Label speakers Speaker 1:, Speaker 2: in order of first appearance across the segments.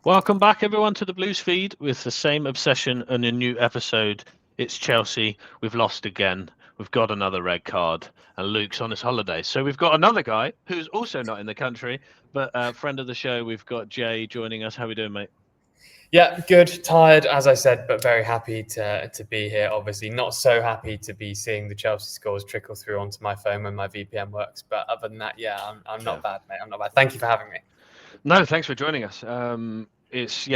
Speaker 1: Welcome back, everyone, to the Blues feed with the same obsession and a new episode. It's Chelsea. We've lost again. We've got another red card, and Luke's on his holiday. So we've got another guy who's also not in the country, but a friend of the show. We've got Jay joining us. How we doing, mate?
Speaker 2: Yeah, good. Tired, as I said, but very happy to be here. Obviously, not so happy to be seeing the Chelsea scores trickle through onto my phone when my VPN works. But other than that, yeah, I'm not bad, mate. I'm not bad. Thank you for having me.
Speaker 1: No, thanks for joining us. It's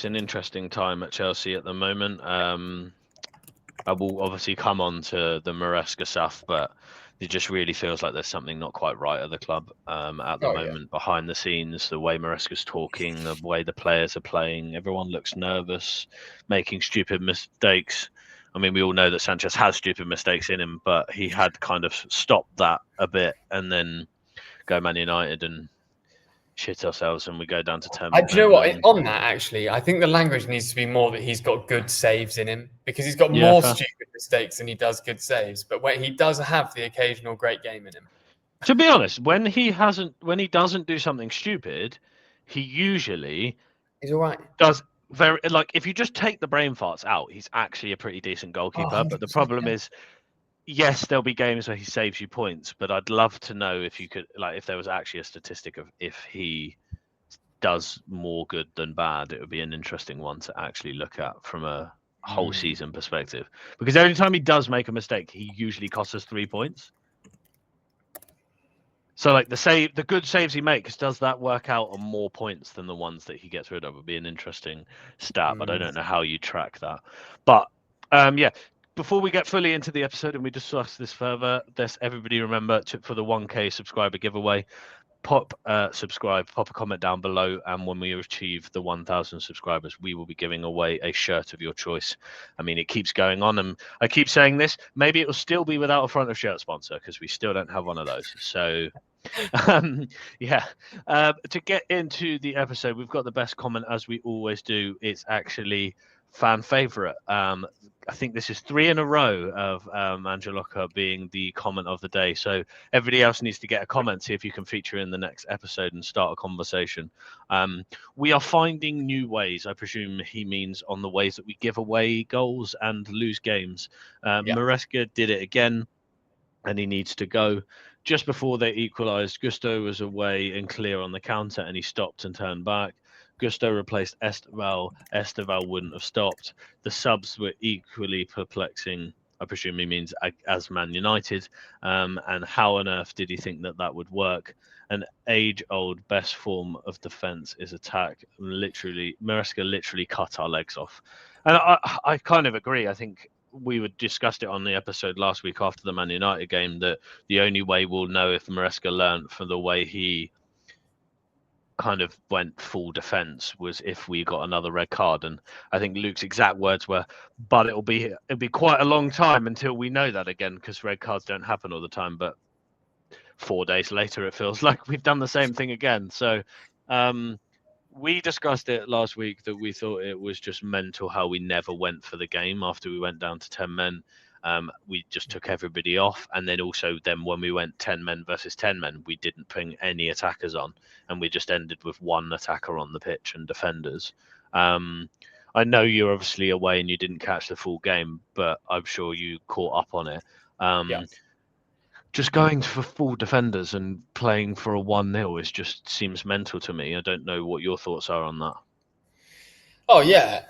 Speaker 1: an interesting time at Chelsea at the moment. I will obviously come on to the Maresca stuff, but it just really feels like there's something not quite right at the club at the
Speaker 2: Oh yeah.
Speaker 1: moment. Behind the scenes, the way Maresca's talking, the way the players are playing, everyone looks nervous, making stupid mistakes. I mean, we all know that Sanchez has stupid mistakes in him, but he had kind of stopped that a bit and then go Man United and shit ourselves and we go down to 10
Speaker 2: Do you know
Speaker 1: men.
Speaker 2: what?
Speaker 1: And
Speaker 2: On that, actually, I think the language needs to be more that he's got good saves in him because he's got
Speaker 1: yeah,
Speaker 2: more
Speaker 1: fair.
Speaker 2: stupid mistakes than he does good saves. But when he does have the occasional great game in him.
Speaker 1: To be honest, when he doesn't do something stupid, he usually
Speaker 2: He's all right.
Speaker 1: does very like if you just take the brain farts out, he's actually a pretty decent
Speaker 2: Oh,
Speaker 1: goalkeeper. But the
Speaker 2: 100%.
Speaker 1: problem
Speaker 2: Yeah.
Speaker 1: is, yes, there'll be games where he saves you points, but I'd love to know if you could like if there was actually a statistic of if he does more good than bad. It would be an interesting one to actually look at from a whole season perspective. Because every time he does make a mistake, he usually costs us 3 points. So like the good saves he makes, does that work out on more points than the ones that he gets rid of? Would be an interesting stat, but I don't know how you track that. But yeah, before we get fully into the episode and we discuss this further, everybody remember for the 1K subscriber giveaway, subscribe, pop a comment down below, and when we achieve the 1,000 subscribers, we will be giving away a shirt of your choice. I mean, it keeps going on, and I keep saying this. Maybe it will still be without a front of shirt sponsor because we still don't have one of those. So yeah. To get into the episode, we've got the best comment as we always do. It's actually fan favorite. I think this is 3 in a row of Angeloka being the comment of the day. So everybody else needs to get a comment, see if you can feature in the next episode and start a conversation. We are finding new ways. I presume he means on the ways that we give away goals and lose games.
Speaker 2: Yeah.
Speaker 1: Maresca did it again, and he needs to go. Just before they equalised, Gusto was away and clear on the counter, and he stopped and turned back. Gusto replaced Esteval. Esteval wouldn't have stopped. The subs were equally perplexing. I presume he means as Man United. And how on earth did he think that would work? An age-old best form of defence is attack. Literally, Maresca literally cut our legs off. And I kind of agree. I think we discussed it on the episode last week after the Man United game that the only way we'll know if Maresca learned from the way he kind of went full defense was if we got another red card. And I think Luke's exact words were, but it'll be quite a long time until we know that again, because red cards don't happen all the time. But 4 days later, it feels like we've done the same thing again. So we discussed it last week that we thought it was just mental how we never went for the game after we went down to 10 men. We just took everybody off. And then also when we went 10 men versus 10 men, we didn't bring any attackers on. And we just ended with one attacker on the pitch and defenders. I know you're obviously away and you didn't catch the full game, but I'm sure you caught up on it.
Speaker 2: Yeah.
Speaker 1: Just going for full defenders and playing for a 1-0 just seems mental to me. I don't know what your thoughts are on that.
Speaker 2: Oh yeah,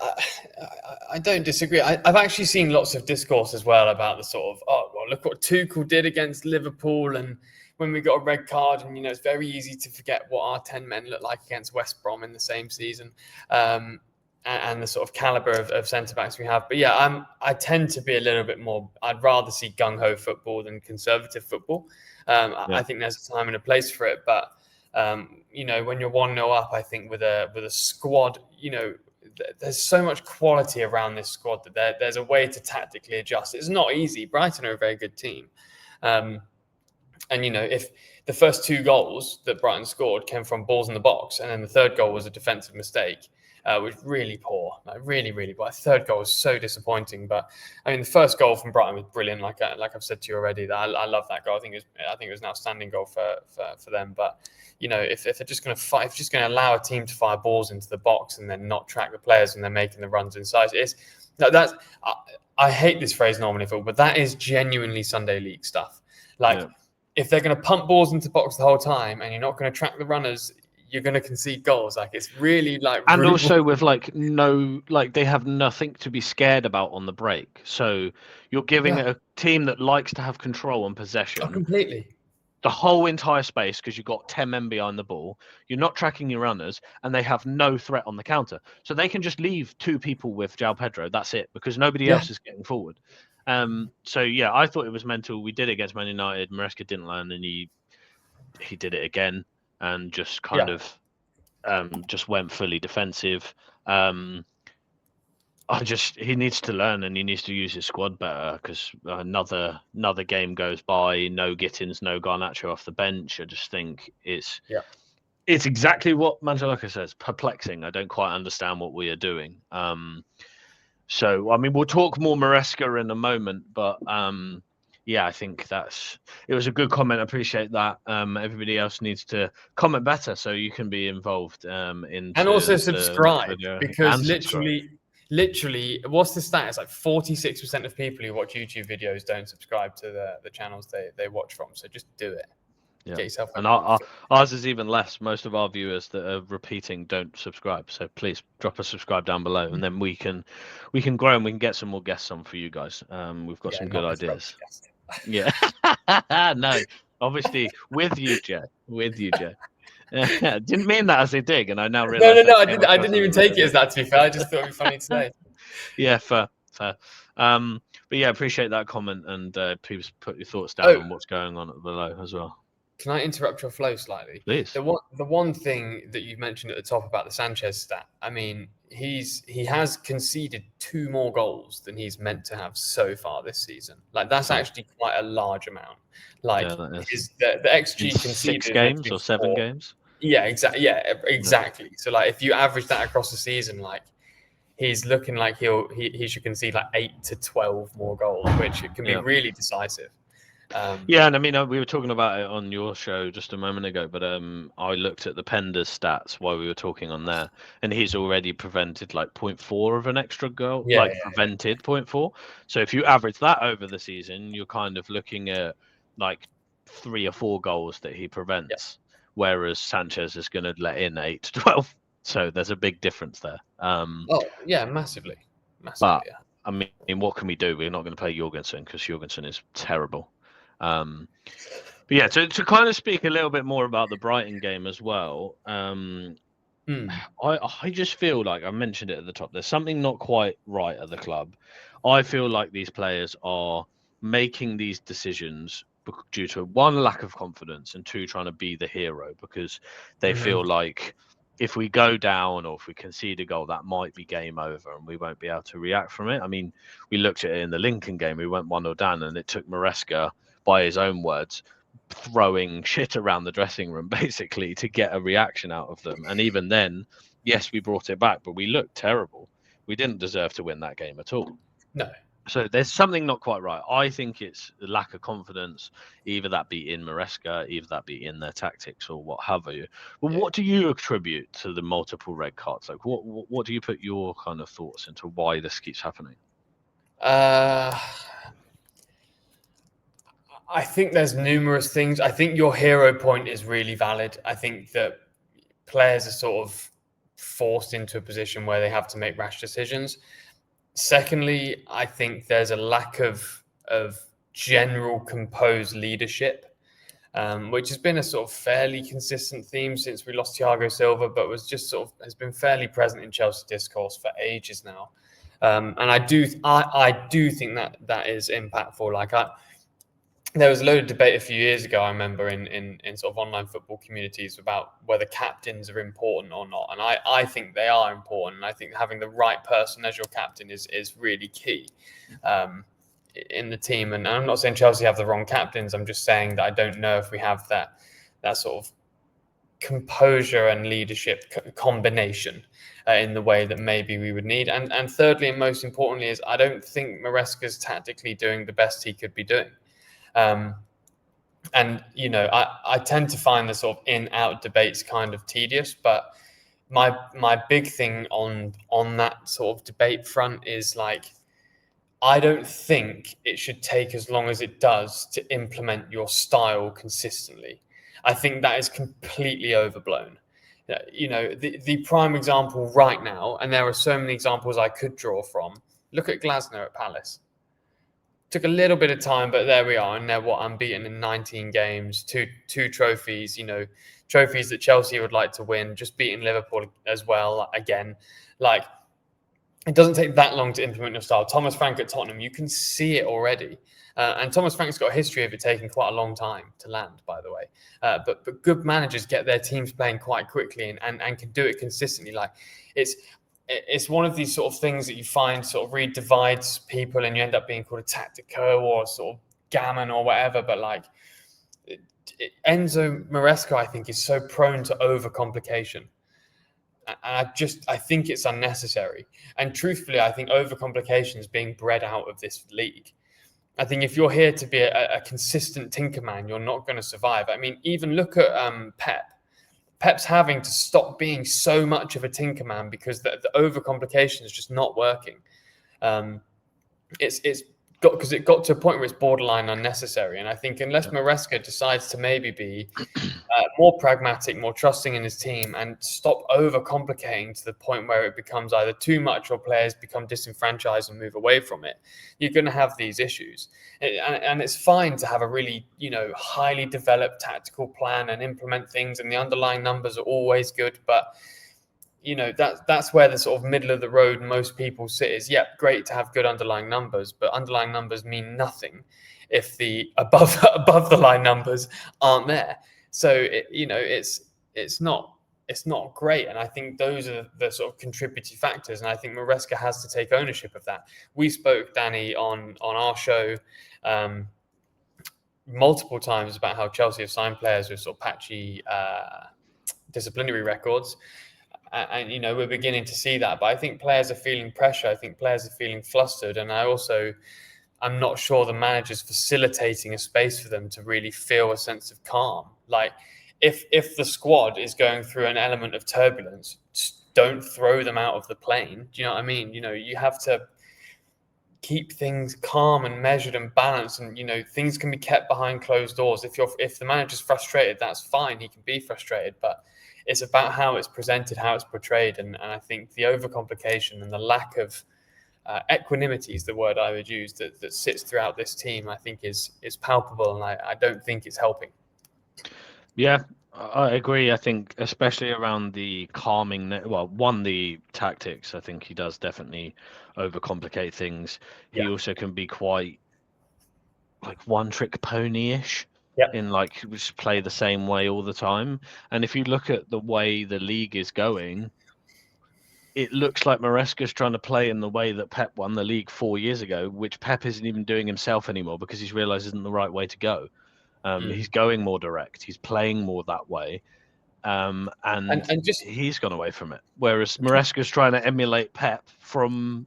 Speaker 2: I don't disagree. I've actually seen lots of discourse as well about the sort of look what Tuchel did against Liverpool, and when we got a red card, and it's very easy to forget what our 10 men looked like against West Brom in the same season, and the sort of caliber of centre backs we have. But yeah, I tend to be a little bit more. I'd rather see gung ho football than conservative football. I think there's a time and a place for it, but when you're 1-0 up, I think with a squad, there's so much quality around this squad that there's a way to tactically adjust. It's not easy. Brighton are a very good team. And if the first 2 goals that Brighton scored came from balls in the box, and then the third goal was a defensive mistake, was really poor, like really, really poor. Third goal was so disappointing. But I mean, the first goal from Brighton was brilliant. Like I've said to you already, that I love that goal. I think it was an outstanding goal for them. But you know, if they're just going to fight, if you're just going to allow a team to fire balls into the box and then not track the players when they're making the runs inside, that's I hate this phrase normally, Phil, but that is genuinely Sunday League stuff. Like, if they're going to pump balls into the box the whole time and you're not going to track the runners, you're going to concede goals. Like, it's really like,
Speaker 1: and also with they have nothing to be scared about on the break. So you're giving a team that likes to have control and possession
Speaker 2: completely
Speaker 1: the whole entire space because you've got 10 men behind the ball. You're not tracking your runners, and they have no threat on the counter. So they can just leave 2 people with João Pedro. That's it, because nobody else is getting forward. So yeah, I thought it was mental. We did it against Man United. Maresca didn't learn, and he did it again, and just kind of just went fully defensive. He needs to learn, and he needs to use his squad better, because another game goes by, no Gittins, no Garnacho off the bench. I just think it's exactly what Manjaloka says, perplexing. I don't quite understand what we are doing. So I mean, we'll talk more Maresca in a moment, but yeah, I think it was a good comment. I appreciate that. Everybody else needs to comment better so you can be involved and
Speaker 2: also subscribe, because
Speaker 1: subscribe.
Speaker 2: Literally, what's the stat? It's like 46% of people who watch YouTube videos don't subscribe to the channels they watch from. So just do it.
Speaker 1: Yeah.
Speaker 2: Get yourself.
Speaker 1: And ours is even less. Most of our viewers that are repeating don't subscribe. So please drop a subscribe down below, and then we can grow, and we can get some more guests on for you guys. We've got some good ideas. Yeah. No, obviously with you, Jay. With you, Jay. Didn't mean that as a dig, and I now realize.
Speaker 2: No, I didn't even take it as that, to be fair. I just thought it'd be funny to say.
Speaker 1: Yeah, fair. But yeah, appreciate that comment, and please put your thoughts down on what's going on below as well.
Speaker 2: Can I interrupt your flow slightly?
Speaker 1: Please.
Speaker 2: The one thing that you mentioned at the top about the Sanchez stat, I mean, he has conceded 2 more goals than he's meant to have so far this season. Like, that's actually quite a large amount. Like, the XG conceded
Speaker 1: 6 games or 7 games.
Speaker 2: Yeah, exactly. Yeah, exactly. So like, if you average that across the season, like, he's looking like he should concede like 8 to 12 more goals, which can be really decisive.
Speaker 1: Yeah, and I mean, we were talking about it on your show just a moment ago, but I looked at the Pender's stats while we were talking on there, and he's already prevented like 0.4 of an extra goal, prevented 0.4. So if you average that over the season, you're kind of looking at like 3 or 4 goals that he prevents, whereas Sanchez is going to let in 8 to 12. So there's a big difference there.
Speaker 2: Massively.
Speaker 1: But I mean, what can we do? We're not going to play Jorgensen because Jorgensen is terrible. But yeah, to kind of speak a little bit more about the Brighton game as well, I just feel like I mentioned it at the top. There's something not quite right at the club. I feel like these players are making these decisions due to 1, lack of confidence, and 2, trying to be the hero, because they feel like if we go down or if we concede a goal, that might be game over and we won't be able to react from it. I mean, we looked at it in the Lincoln game. We went 1-0 down, and it took Maresca, by his own words, throwing shit around the dressing room basically to get a reaction out of them. And even then, yes, we brought it back, but we looked terrible. We didn't deserve to win that game at all.
Speaker 2: No.
Speaker 1: So there's something not quite right. I think it's the lack of confidence, either that be in Maresca, either that be in their tactics, or what have you. Well, what do you attribute to the multiple red cards? Like, what do you put your kind of thoughts into why this keeps happening?
Speaker 2: I think there's numerous things. I think your hero point is really valid. I think that players are sort of forced into a position where they have to make rash decisions. Secondly, I think there's a lack of general composed leadership, which has been a sort of fairly consistent theme since we lost Thiago Silva, but was just sort of has been fairly present in Chelsea discourse for ages now. And I do think that is impactful. Like, there was a load of debate a few years ago, I remember, in sort of online football communities about whether captains are important or not. And I think they are important. And I think having the right person as your captain is really key in the team. And I'm not saying Chelsea have the wrong captains. I'm just saying that I don't know if we have that sort of composure and leadership combination in the way that maybe we would need. And thirdly, and most importantly, is I don't think Maresca's tactically doing the best he could be doing. And, you know, I tend to find the sort of in-out debates kind of tedious, but my big thing on that sort of debate front is like, I don't think it should take as long as it does to implement your style consistently. I think that is completely overblown. You know, the prime example right now, and there are so many examples I could draw from, look at Glasner at Palace. Took a little bit of time, but there we are. And they're unbeaten in 19 games, two trophies, you know, trophies that Chelsea would like to win, just beating Liverpool as well. Again, like, it doesn't take that long to implement your style. Thomas Frank at Tottenham, you can see it already. And Thomas Frank's got a history of it taking quite a long time to land, by the way. But good managers get their teams playing quite quickly and can do it consistently. Like, it's one of these sort of things that you find sort of really divides people, and you end up being called a tactico or sort of gammon or whatever. But like, Enzo Maresca, I think, is so prone to overcomplication. And I think it's unnecessary. And truthfully, I think overcomplication is being bred out of this league. I think if you're here to be a consistent tinkerman, you're not going to survive. I mean, even look at Pep. Pep's having to stop being so much of a tinkerman because the overcomplication is just not working. Because it got to a point where it's borderline unnecessary. And I think unless Maresca decides to maybe be more pragmatic, more trusting in his team, and stop overcomplicating to the point where it becomes either too much or players become disenfranchised and move away from it, you're going to have these issues. And it's fine to have a really, you know, highly developed tactical plan and implement things, and the underlying numbers are always good. But you know, that's where the sort of middle of the road most people sit is, yeah, great to have good underlying numbers, but underlying numbers mean nothing if the above the line numbers aren't there. So it's not great, and I think those are the sort of contributing factors, and I think Maresca has to take ownership of that. We spoke, Danny, on our show multiple times about how Chelsea have signed players with sort of patchy disciplinary records. And, you know, we're beginning to see that. But I think players are feeling pressure. I think players are feeling flustered. And I'm not sure the manager's facilitating a space for them to really feel a sense of calm. Like, if the squad is going through an element of turbulence, just don't throw them out of the plane. Do you know what I mean? You know, you have to keep things calm and measured and balanced. And, you know, things can be kept behind closed doors. If the manager's frustrated, that's fine. He can be frustrated. But it's about how it's presented, how it's portrayed. And I think the overcomplication and the lack of equanimity is the word I would use that sits throughout this team, I think is palpable. And I don't think it's helping.
Speaker 1: Yeah, I agree. I think especially around the calming, the tactics, I think he does definitely overcomplicate things. He also can be quite like one-trick pony-ish. In like just play the same way all the time. And if you look at the way the league is going, it looks like Maresca's trying to play in the way that Pep won the league 4 years ago, which Pep isn't even doing himself anymore because he's realized isn't the right way to go. He's going more direct. He's playing more that way. And he's gone away from it. Whereas Maresca's trying to emulate Pep from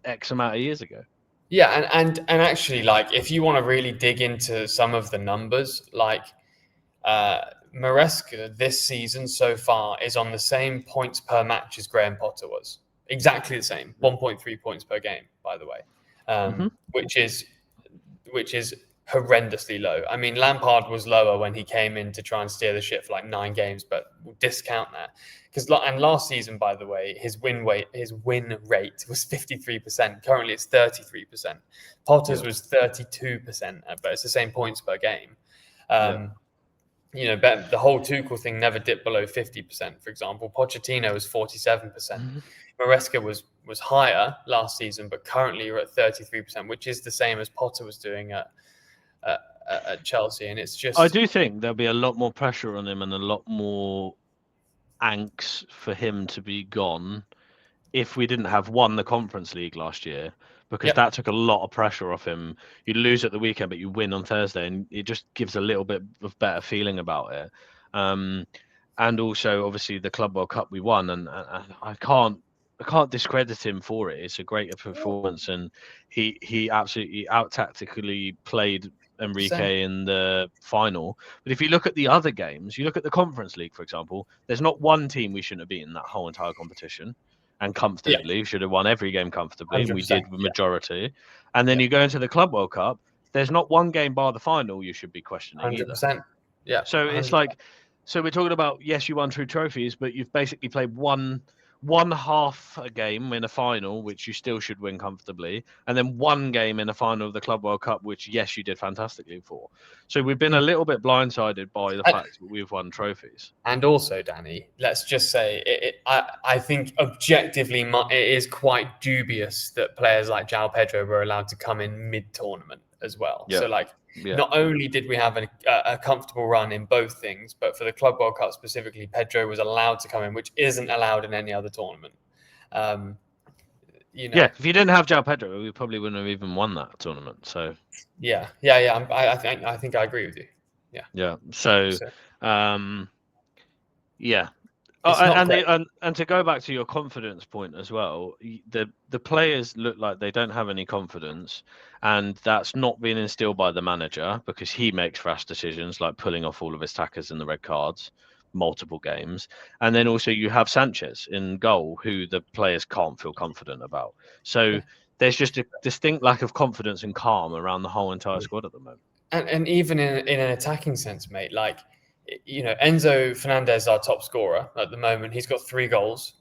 Speaker 1: X amount of years ago.
Speaker 2: Yeah, and actually, like, if you want to really dig into some of the numbers, like Maresca this season so far is on the same points per match as Graham Potter was. Exactly the same, 1.3 points per game, by the way, which is horrendously low. I mean, Lampard was lower when he came in to try and steer the ship for like 9 games, but we'll discount that. And last season, by the way, his win rate was 53%. Currently, it's 33%. Potter's was 32%, but it's the same points per game. You know, the whole Tuchel thing never dipped below 50%, for example. Pochettino was 47%. Maresca was higher last season, but currently you're at 33%, which is the same as Potter was doing at Chelsea. And it's just,
Speaker 1: I do think there'll be a lot more pressure on him and a lot more angst for him to be gone if we didn't have won the Conference League last year, because that took a lot of pressure off him. You lose at the weekend, but you win on Thursday, and it just gives a little bit of better feeling about it. and also obviously the Club World Cup we won, and I can't discredit him for it. It's a great performance, and he absolutely out tactically played Enrique in the final. But if you look at the other games, you look at the Conference League, for example, there's not one team we shouldn't have beaten that whole entire competition, and comfortably. We should have won every game comfortably, and we did the majority. And then you go into the Club World Cup, there's not one game bar the final you should be questioning
Speaker 2: 100%.
Speaker 1: either.
Speaker 2: Yeah.
Speaker 1: So
Speaker 2: 100%.
Speaker 1: it's like, so we're talking about, yes, you won 2 trophies, but you've basically played one half a game in a final, which you still should win comfortably, and then one game in a final of the Club World Cup, which, yes, you did fantastically for. So we've been a little bit blindsided by the fact that we've won trophies.
Speaker 2: And also, Danny, let's just say, I think objectively it is quite dubious that players like João Pedro were allowed to come in mid-tournament as well. Yeah. So, like, not only did we have a comfortable run in both things, but for the Club World Cup specifically, Pedro was allowed to come in, which isn't allowed in any other tournament.
Speaker 1: Yeah, if you didn't have João Pedro, we probably wouldn't have even won that tournament. So
Speaker 2: yeah. I think I agree with you.
Speaker 1: Yeah. So yeah. And to go back to your confidence point as well, the players look like they don't have any confidence, and that's not being instilled by the manager because he makes rash decisions like pulling off all of his tackers in the red cards, multiple games. And then also you have Sanchez in goal, who the players can't feel confident about. So there's just a distinct lack of confidence and calm around the whole entire squad at the moment.
Speaker 2: And even in an attacking sense, mate, like, Enzo Fernandez, our top scorer at the moment, he's got 3 goals.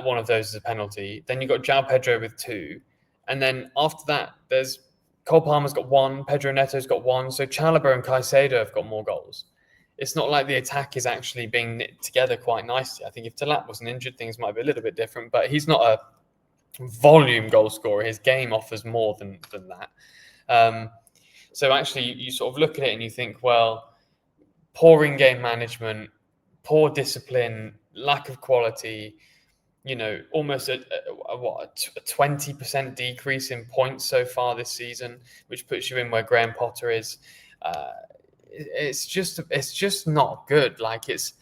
Speaker 2: One of those is a penalty. Then you've got João Pedro with 2. And then after that, there's Cole Palmer's got 1, Pedro Neto's got 1. So Chalobah and Caicedo have got more goals. It's not like the attack is actually being knit together quite nicely. I think if Talat wasn't injured, things might be a little bit different, but he's not a volume goal scorer. His game offers more than that. So actually, you sort of look at it and you think, well, poor in-game management, poor discipline, lack of quality, almost a 20% decrease in points so far this season, which puts you in where Graham Potter is. It's just not good. Like, it's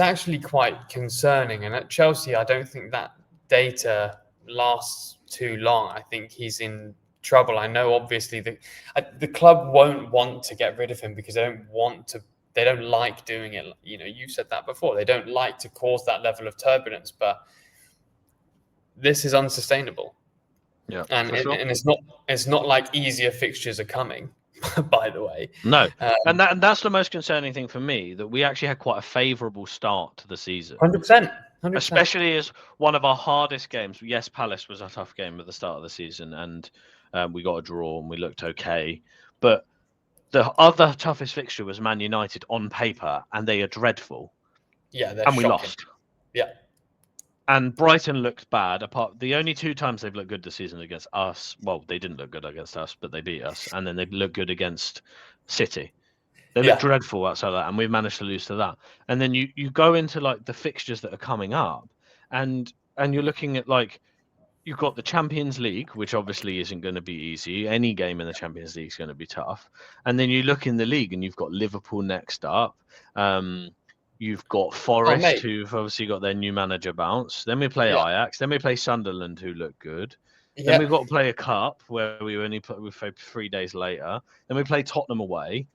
Speaker 2: actually quite concerning. And at Chelsea, I don't think that data lasts too long. I think he's in trouble. I know, obviously, the club won't want to get rid of him because they don't like doing it. You said that before. They don't like to cause that level of turbulence, but this is unsustainable.
Speaker 1: Yeah,
Speaker 2: and it's not like easier fixtures are coming. By the way,
Speaker 1: no, and that's the most concerning thing for me, that we actually had quite a favourable start to the season.
Speaker 2: 100%.
Speaker 1: Especially as one of our hardest games. Yes, Palace was a tough game at the start of the season, and we got a draw and we looked okay. But the other toughest fixture was Man United on paper, and they are dreadful.
Speaker 2: Yeah,
Speaker 1: and shocking. We lost.
Speaker 2: Yeah.
Speaker 1: And Brighton looked bad. The only 2 times they've looked good this season against us. Well, they didn't look good against us, but they beat us. And then they looked good against City. They look dreadful outside of that, and we've managed to lose to that. And then you go into like the fixtures that are coming up, and you're looking at, like, you've got the Champions League, which obviously isn't going to be easy. Any game in the Champions League is going to be tough. And then you look in the league, and you've got Liverpool next up. You've got Forest, who've obviously got their new manager bounce. Then we play Ajax. Then we play Sunderland, who look good. Then we've got to play a cup where we play 3 days later. Then we play Tottenham away.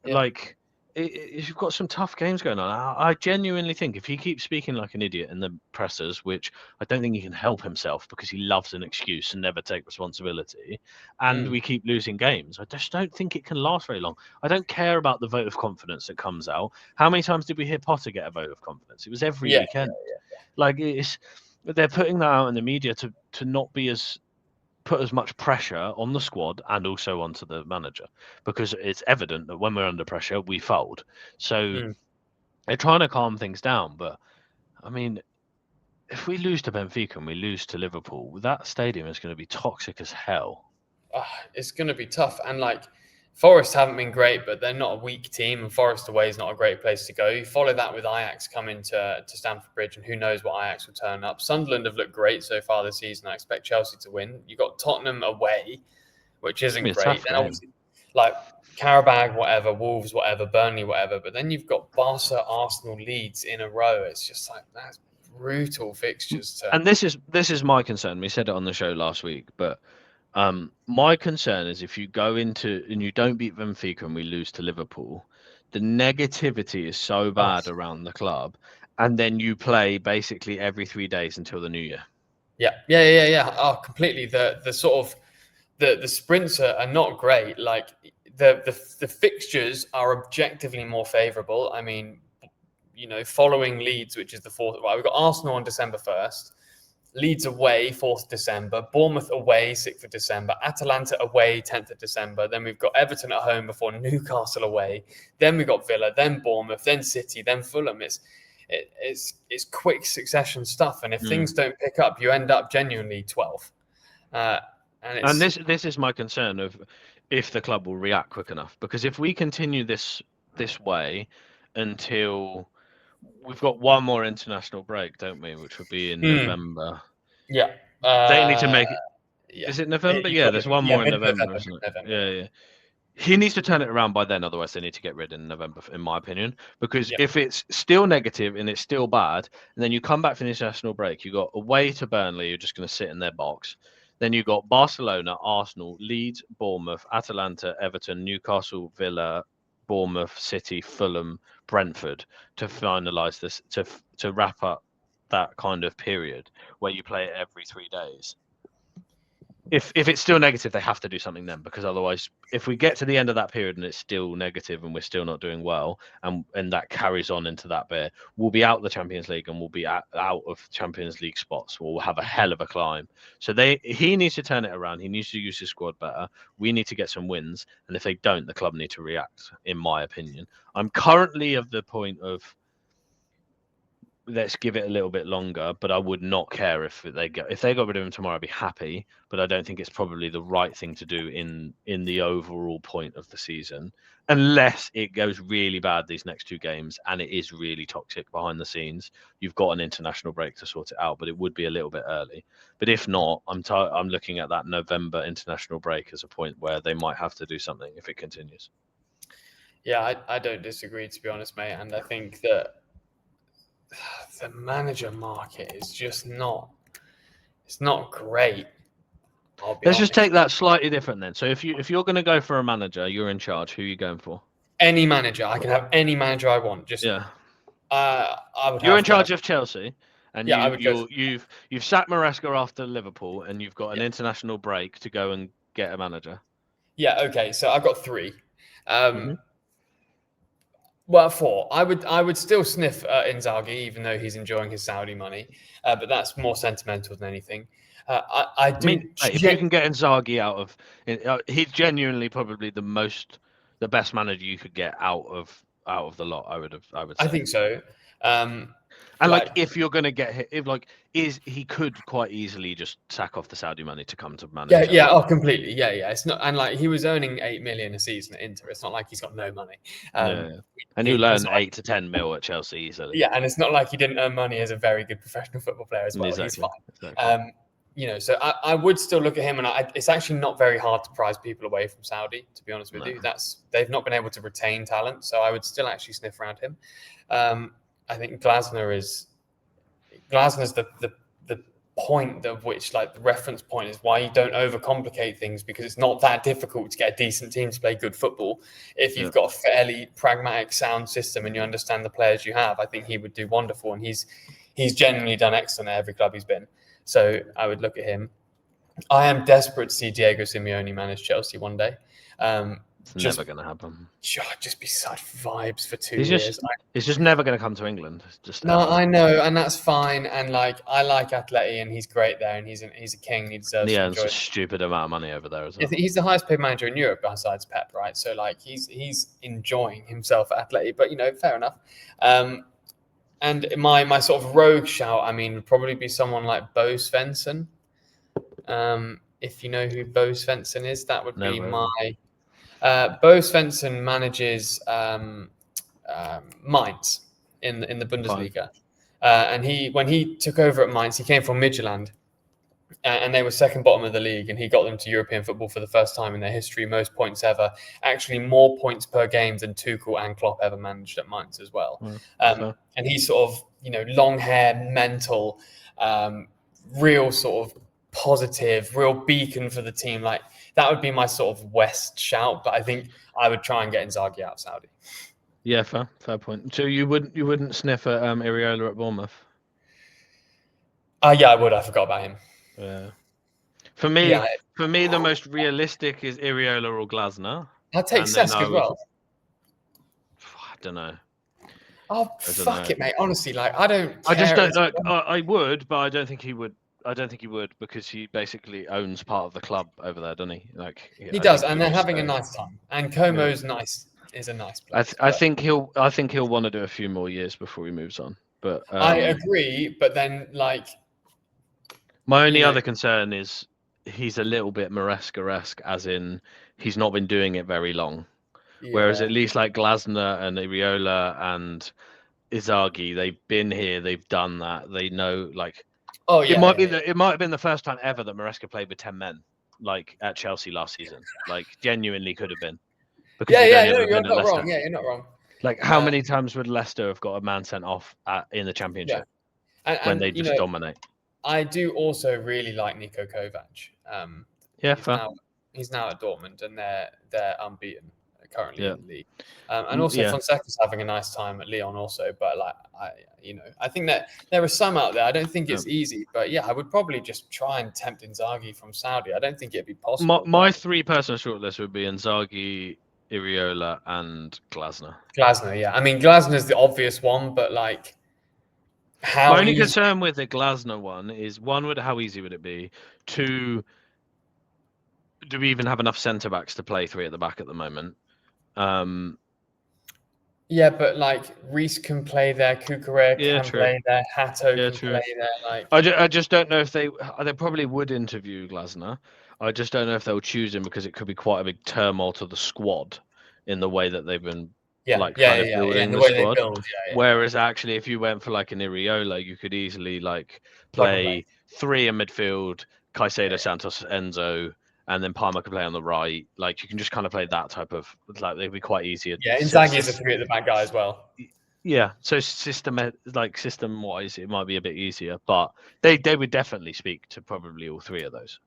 Speaker 1: Like, you've got some tough games going on. I genuinely think if he keeps speaking like an idiot in the pressers, which I don't think he can help himself because he loves an excuse and never take responsibility, and we keep losing games, I just don't think it can last very long. I don't care about the vote of confidence that comes out. How many times did we hear Potter get a vote of confidence? It was every weekend. Like, they're putting that out in the media to not be put as much pressure on the squad and also onto the manager, because it's evident that when we're under pressure, we fold. So they're trying to calm things down. But I mean, if we lose to Benfica and we lose to Liverpool, that stadium is going to be toxic as hell.
Speaker 2: It's going to be tough. And like, Forest haven't been great, but they're not a weak team, and Forest away is not a great place to go. You follow that with Ajax coming to Stamford Bridge, and who knows what Ajax will turn up. Sunderland have looked great so far this season. I expect Chelsea to win. You've got Tottenham away, which isn't great. And like Karabag, whatever, Wolves, whatever, Burnley, whatever. But then you've got Barca, Arsenal, Leeds in a row. It's just like that's brutal fixtures to.
Speaker 1: And this is my concern. We said it on the show last week, but my concern is if you go into and you don't beat Benfica and we lose to Liverpool, the negativity is so
Speaker 2: Oh,
Speaker 1: bad around the club, and then you play basically every 3 days until the new year.
Speaker 2: Yeah. Oh, completely. The sort of the sprints are not great. Like the fixtures are objectively more favourable. I mean, following Leeds, which is the fourth. Right, we've got Arsenal on December 1st. Leeds away, 4th December. Bournemouth away, 6th of December. Atalanta away, 10th of December. Then we've got Everton at home before Newcastle away. Then we've got Villa, then Bournemouth, then City, then Fulham. It's quick succession stuff. And if things don't pick up, you end up genuinely 12th.
Speaker 1: And this is my concern of if the club will react quick enough. Because if we continue this way until we've got one more international break, don't we? Which would be in November.
Speaker 2: Yeah.
Speaker 1: They need to make it.
Speaker 2: Yeah.
Speaker 1: Is it November? Yeah, there's one more in November, isn't it?
Speaker 2: November.
Speaker 1: Yeah. He needs to turn it around by then, otherwise they need to get rid in November, in my opinion. Because if it's still negative and it's still bad, and then you come back from the international break, you got away to Burnley, you're just going to sit in their box. Then you got Barcelona, Arsenal, Leeds, Bournemouth, Atalanta, Everton, Newcastle, Villa, Bournemouth, City, Fulham, Brentford to finalise this, to wrap up that kind of period where you play it every 3 days. If it's still negative, they have to do something then, because otherwise, if we get to the end of that period and it's still negative and we're still not doing well, and that carries on into that bit, we'll be out of the Champions League and we'll be out of Champions League spots. We'll have a hell of a climb. So he needs to turn it around. He needs to use his squad better. We need to get some wins, and if they don't, the club need to react, in my opinion. I'm currently of the point of, let's give it a little bit longer, but I would not care if they got rid of him tomorrow. I'd be happy, but I don't think it's probably the right thing to do in the overall point of the season, unless it goes really bad these next 2 games and it is really toxic behind the scenes. You've got an international break to sort it out, but it would be a little bit early. But if not, I'm looking at that November international break as a point where they might have to do something if it continues.
Speaker 2: Yeah, I don't disagree, to be honest, mate. And I think that the manager market is just it's not great.
Speaker 1: Let's just take that slightly different then. So if you're going to go for a manager, you're in charge. Who are you going for?
Speaker 2: Any manager. I can have any manager I want. Just I would.
Speaker 1: You're in charge of Chelsea, and you've sacked Maresca after Liverpool, and you've got an international break to go and get a manager.
Speaker 2: Yeah. Okay. So I've got 3. Well, 4. I would still sniff Inzaghi, even though he's enjoying his Saudi money, but that's more sentimental than anything. I mean,
Speaker 1: if you can get Inzaghi out of, he's genuinely probably the best manager you could get out of the lot. I would say.
Speaker 2: I think so.
Speaker 1: And if you're going to get him, he could quite easily just sack off the Saudi money to come to manage.
Speaker 2: Yeah. Oh, completely. Yeah. It's not, and he was earning 8 million a season at Inter. It's not like he's got no money.
Speaker 1: And he'll earn 8 to 10 mil at Chelsea easily.
Speaker 2: Yeah, and it's not like he didn't earn money as a very good professional football player as well.
Speaker 1: Exactly.
Speaker 2: He's fine. Exactly. So I would still look at him, and it's actually not very hard to prize people away from Saudi, to be honest with you. They've not been able to retain talent, so I would still actually sniff around him. I think Glasner's the point of which, the reference point is why you don't overcomplicate things, because it's not that difficult to get a decent team to play good football. If you've got a fairly pragmatic, sound system and you understand the players you have, I think he would do wonderful, and he's genuinely done excellent at every club he's been. So I would look at him. I am desperate to see Diego Simeone manage Chelsea one day.
Speaker 1: It's never going to happen.
Speaker 2: Just be such vibes for 2 years.
Speaker 1: He's just never going to come to England.
Speaker 2: I know, and that's fine. And I like Atleti, and he's great there, and he's a king. And he deserves. He
Speaker 1: earns a stupid amount of money over there as well.
Speaker 2: He's the highest paid manager in Europe besides Pep, right? So he's enjoying himself at Atleti. But fair enough. And my sort of rogue shout, would probably be someone like Bo Svensson. If you know who Bo Svensson is, that would be my. Bo Svensson manages Mainz in the Bundesliga, and when he took over at Mainz, he came from Midtjylland, and they were second bottom of the league, and he got them to European football for the first time in their history, most points ever. Actually, more points per game than Tuchel and Klopp ever managed at Mainz as well. And he's sort of, long hair, mental, real sort of positive, real beacon for the team. Like, that would be my sort of West shout, but I think I would try and get Inzaghi out of Saudi.
Speaker 1: Yeah, fair point. So you wouldn't sniff at Iriola at Bournemouth?
Speaker 2: Yeah, I would. I forgot about him.
Speaker 1: Yeah. For me, the most realistic is Iriola or Glasner.
Speaker 2: I'd take Cesc as well.
Speaker 1: I don't know.
Speaker 2: Oh, fuck it, mate. Honestly, like, I don't care.
Speaker 1: I just don't like. I would, but I don't think he would. I don't think he would, because he basically owns part of the club over there, doesn't he? Like,
Speaker 2: he does, and they're having a nice time. And Como's nice. Is a nice place.
Speaker 1: I think he'll want to do a few more years before he moves on. But
Speaker 2: I agree. But then, like,
Speaker 1: my only other concern is he's a little bit Maresca-esque, as in he's not been doing it very long. Yeah. Whereas at least like Glasner and Iriola and Inzaghi, they've been here, they've done that, they know. Like, it might have been the first time ever that Maresca played with 10 men, like at Chelsea last season. Like, genuinely could have been.
Speaker 2: You're not wrong. Yeah, you're not wrong.
Speaker 1: Like, how many times would Leicester have got a man sent off in the Championship when they just dominate?
Speaker 2: I do also really like Niko Kovac. He's now at Dortmund, and they're unbeaten currently in the league. And also Fonseca's having a nice time at Lyon also. But like, I think that there are some out there. I don't think it's easy, but I would probably just try and tempt Inzaghi from Saudi. I don't think it'd be possible.
Speaker 1: My three personal shortlist would be Inzaghi, Iriola, and Glasner.
Speaker 2: Yeah. I mean, Glasner's the obvious one, but like,
Speaker 1: my only concern with the Glasner one is, one, how easy would it be? Two, do we even have enough centre backs to play three at the back at the moment?
Speaker 2: Yeah, but like, Reece can play there, Cucurella can play there, Hato can play there. Like,
Speaker 1: I just don't know if they probably would interview Glasner. I just don't know if they'll choose him, because it could be quite a big turmoil to the squad in the way that they've been building the squad. Whereas actually, if you went for like an Iriola, you could easily like play three in midfield, Caicedo, Santos, Enzo, and then Palmer could play on the right. Like, you can just kind of play that type of, like, they'd be quite easy.
Speaker 2: Yeah, Inzaghi is a three at the back guy as well.
Speaker 1: Yeah, so system-wise, it might be a bit easier, but they would definitely speak to probably all three of those.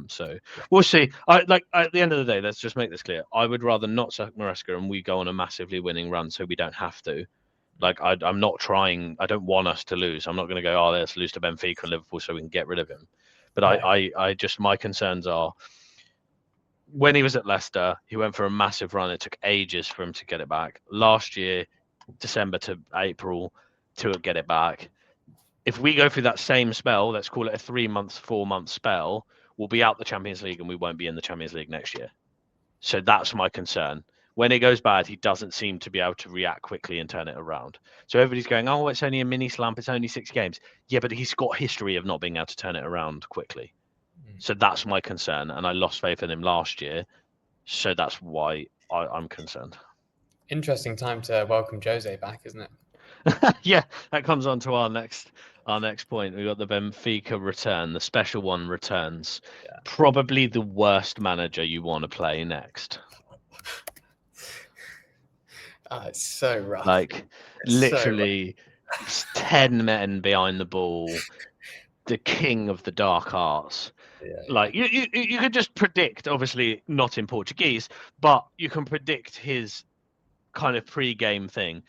Speaker 1: So we'll see. At the end of the day, let's just make this clear. I would rather not sack Maresca and we go on a massively winning run, so we don't have to. Like, I'm not trying. I don't want us to lose. I'm not going to go, let's lose to Benfica and Liverpool so we can get rid of him. But I just, my concerns are, when he was at Leicester, he went for a massive run. It took ages for him to get it back. Last year, December to April, to get it back. If we go through that same spell, let's call it a 3-month, 4-month spell, we'll be out the Champions League and we won't be in the Champions League next year. So that's my concern. When it goes bad, he doesn't seem to be able to react quickly and turn it around. So everybody's going, it's only a mini slump, it's only 6 games. Yeah, but he's got history of not being able to turn it around quickly. So that's my concern, and I lost faith in him last year. So that's why I'm concerned.
Speaker 2: Interesting time to welcome Jose back, isn't it?
Speaker 1: Yeah, that comes on to our next point. We've got the Benfica return. The special one returns. Yeah. Probably the worst manager you want to play next.
Speaker 2: It's so rough.
Speaker 1: Like, literally, 10 men behind the ball. The king of the dark arts. Yeah. Like, you could just predict, obviously not in Portuguese, but you can predict his kind of pre-game thing.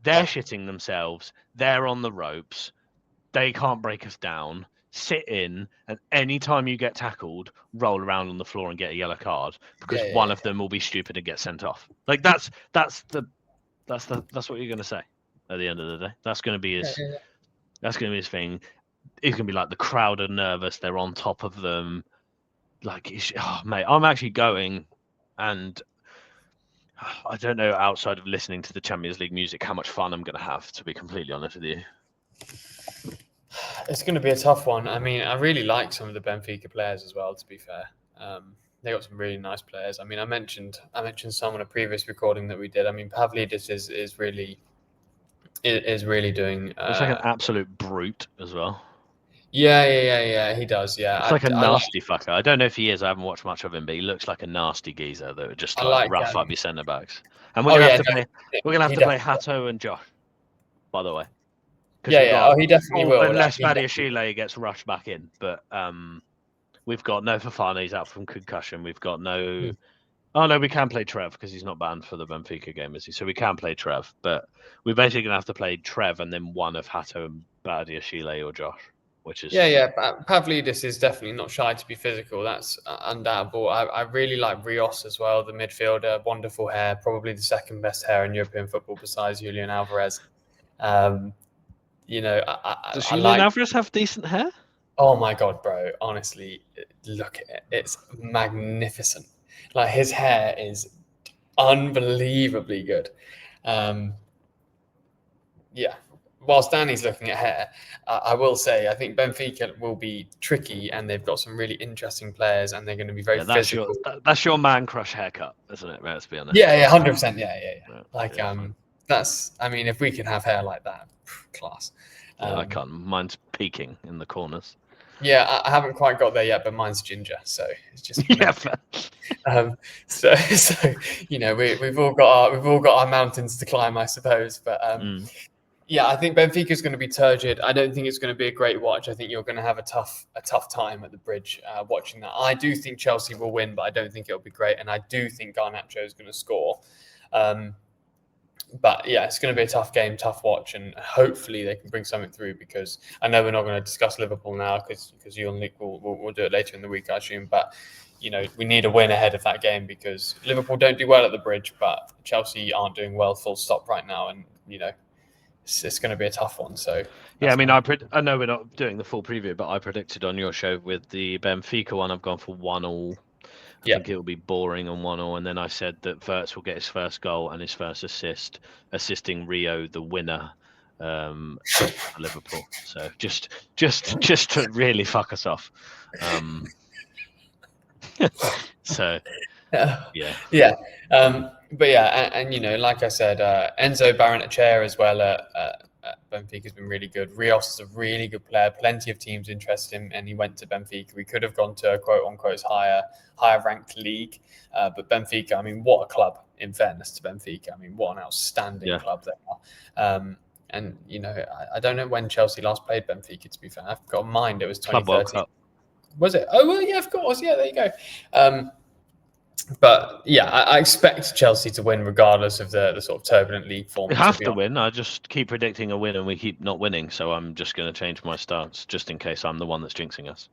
Speaker 1: They're shitting themselves. They're on the ropes. They can't break us down. Sit in, and anytime you get tackled, roll around on the floor and get a yellow card, because one of them will be stupid and get sent off. Like, that's what you're going to say at the end of the day. That's going to be his. That's going to be his thing. It's going to be like, the crowd are nervous. They're on top of them. Like, mate, I'm actually going, and I don't know, outside of listening to the Champions League music, how much fun I'm going to have, to be completely honest with you.
Speaker 2: It's going to be a tough one. I mean, I really like some of the Benfica players as well, to be fair. They got some really nice players. I mean, I mentioned some on a previous recording that we did. I mean, Pavlidis is really doing...
Speaker 1: It's like an absolute brute as well.
Speaker 2: Yeah. He does. Yeah,
Speaker 1: It's like a
Speaker 2: I like.
Speaker 1: nasty fucker. I don't know if he is. I haven't watched much of him, but he looks like a nasty geezer that would just
Speaker 2: I
Speaker 1: like
Speaker 2: like.
Speaker 1: rough up your centre backs. And we're
Speaker 2: Oh
Speaker 1: gonna have
Speaker 2: yeah,
Speaker 1: to
Speaker 2: no,
Speaker 1: play. We're gonna have
Speaker 2: he
Speaker 1: to play
Speaker 2: definitely.
Speaker 1: Hato and Josh, by the way, because
Speaker 2: Yeah,
Speaker 1: we've
Speaker 2: yeah.
Speaker 1: got
Speaker 2: Oh, he definitely will. Like,
Speaker 1: unless
Speaker 2: he definitely.
Speaker 1: Badiashile gets rushed back in, but we've got no Fofana. He's out from concussion. We've got no.
Speaker 2: Hmm.
Speaker 1: Oh no, we can play Trev because he's not banned for the Benfica game, is he? So we can play Trev, but we're basically gonna have to play Trev and then one of Hato and Badiashile or Josh, which is
Speaker 2: Yeah. Pavlidis is definitely not shy to be physical. That's undoubtable. I really like Rios as well, the midfielder. Wonderful hair, probably the second best hair in European football besides Julian Alvarez. Um,
Speaker 1: Does
Speaker 2: I
Speaker 1: Julian
Speaker 2: like.
Speaker 1: Alvarez have decent hair?
Speaker 2: Oh my god, bro! Honestly, look at it. It's magnificent. Like his hair is unbelievably good. Um, yeah. Whilst Danny's looking at hair, I will say I think Benfica will be tricky, and they've got some really interesting players, and they're going to be very
Speaker 1: Yeah, that's your
Speaker 2: physical.
Speaker 1: that's your man crush haircut, isn't it? Let's be honest.
Speaker 2: Yeah, 100%. Yeah.
Speaker 1: Yeah,
Speaker 2: Like,
Speaker 1: yeah, fine.
Speaker 2: that's. I mean, if we can have hair like that, class.
Speaker 1: Yeah, I can't. Mine's peaking in the corners.
Speaker 2: Yeah, I haven't quite got there yet, but mine's ginger, so it's just
Speaker 1: Yeah,
Speaker 2: so we've all got our mountains to climb, I suppose. But yeah, I think Benfica is going to be turgid. I don't think it's going to be a great watch. I think you're going to have a tough time at the bridge watching that. I do think Chelsea will win, but I don't think it'll be great, and I do think Garnacho is going to score. But yeah, it's going to be a tough game, tough watch, and hopefully they can bring something through. Because I know we're not going to discuss Liverpool now, because you and Nick will do it later in the week, I assume. But we need a win ahead of that game, because Liverpool don't do well at the bridge, but Chelsea aren't doing well, full stop, right now, and it's going to be a tough one. So
Speaker 1: yeah, I mean, I know we're not doing the full preview, but I predicted on your show with the Benfica one, I've gone for 1-1. I think it will be boring on 1-1, and then I said that Wirtz will get his first goal and his first assist, assisting Rio, the winner, for Liverpool. So just to really fuck us off. So yeah.
Speaker 2: But yeah, and like I said, Enzo Maresca as well at Benfica has been really good. Rios is a really good player. Plenty of teams interested in him, and he went to Benfica. We could have gone to a quote unquote higher ranked league, but Benfica, I mean, what a club! In fairness to Benfica, I mean, what an outstanding club they are. And I don't know when Chelsea last played Benfica. To be fair, I've got in mind it was 2013. Was it? Oh well, yeah, of course. Yeah, there you go. But yeah, I expect Chelsea to win regardless of the sort of turbulent league form.
Speaker 1: We have to win. I just keep predicting a win and we keep not winning. So I'm just going to change my stance just in case I'm the one that's jinxing us.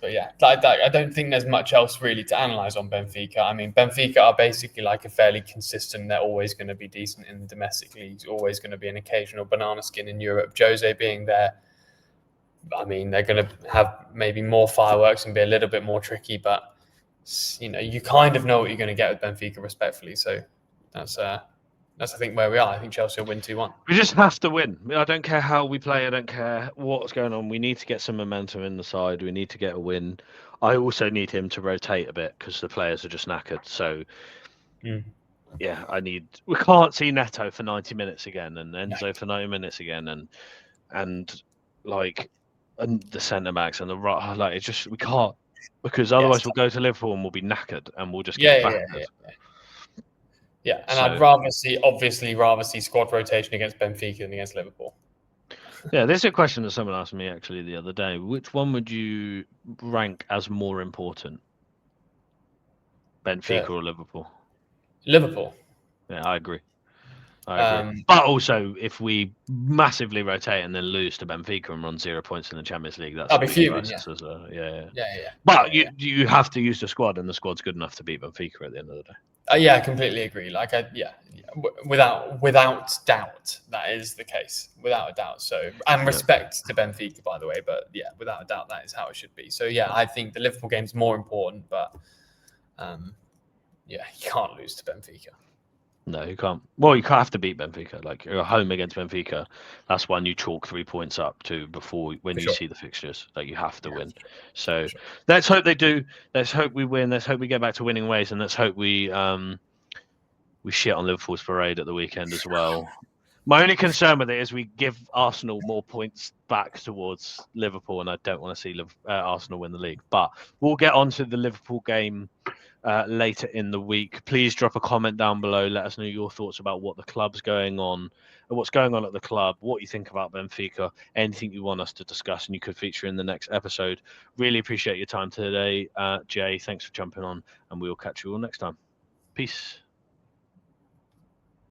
Speaker 2: But yeah, I don't think there's much else really to analyse on Benfica. I mean, Benfica are basically like a fairly consistent. They're always going to be decent in the domestic leagues, always going to be an occasional banana skin in Europe. Jose being there, I mean, they're going to have maybe more fireworks and be a little bit more tricky, but you kind of know what you're going to get with Benfica, respectfully. So that's I think where we are. I think Chelsea will win 2-1.
Speaker 1: We just have to win. I don't care how we play. I don't care what's going on. We need to get some momentum in the side. We need to get a win. I also need him to rotate a bit because the players are just knackered. So yeah, we can't see Neto for 90 minutes again and Enzo for 90 minutes again and the centre backs and the right, like it's just we can't. Because otherwise we'll go to Liverpool and we'll be knackered and we'll just get battered.
Speaker 2: Yeah, and I'd rather see squad rotation against Benfica than against Liverpool.
Speaker 1: Yeah, there's a question that someone asked me actually the other day. Which one would you rank as more important? Benfica or Liverpool?
Speaker 2: Liverpool.
Speaker 1: Yeah, I agree. But also, if we massively rotate and then lose to Benfica and run 0 points in the Champions League, that's
Speaker 2: I'll be fuming.
Speaker 1: Yeah.
Speaker 2: Yeah.
Speaker 1: But you have to use the squad, and the squad's good enough to beat Benfica at the end of the day.
Speaker 2: Yeah, I completely agree. Without doubt, that is the case, without a doubt. So, and respect to Benfica, by the way, but yeah, without a doubt, that is how it should be. So yeah, I think the Liverpool game's more important, but you can't lose to Benfica.
Speaker 1: No, you can't. Well, you have to beat Benfica. Like you're home against Benfica. That's one you chalk 3 points up to when you see the fixtures. Like you have to win. So let's hope they do. Let's hope we win. Let's hope we get back to winning ways, and let's hope we shit on Liverpool's parade at the weekend as well. My only concern with it is we give Arsenal more points back towards Liverpool, and I don't want to see Arsenal win the league. But we'll get on to the Liverpool game later in the week. Please drop a comment down below. Let us know your thoughts about what the club's going on, what's going on at the club, what you think about Benfica, anything you want us to discuss, and you could feature in the next episode. Really appreciate your time today, Jay. Thanks for jumping on, and we will catch you all next time. Peace.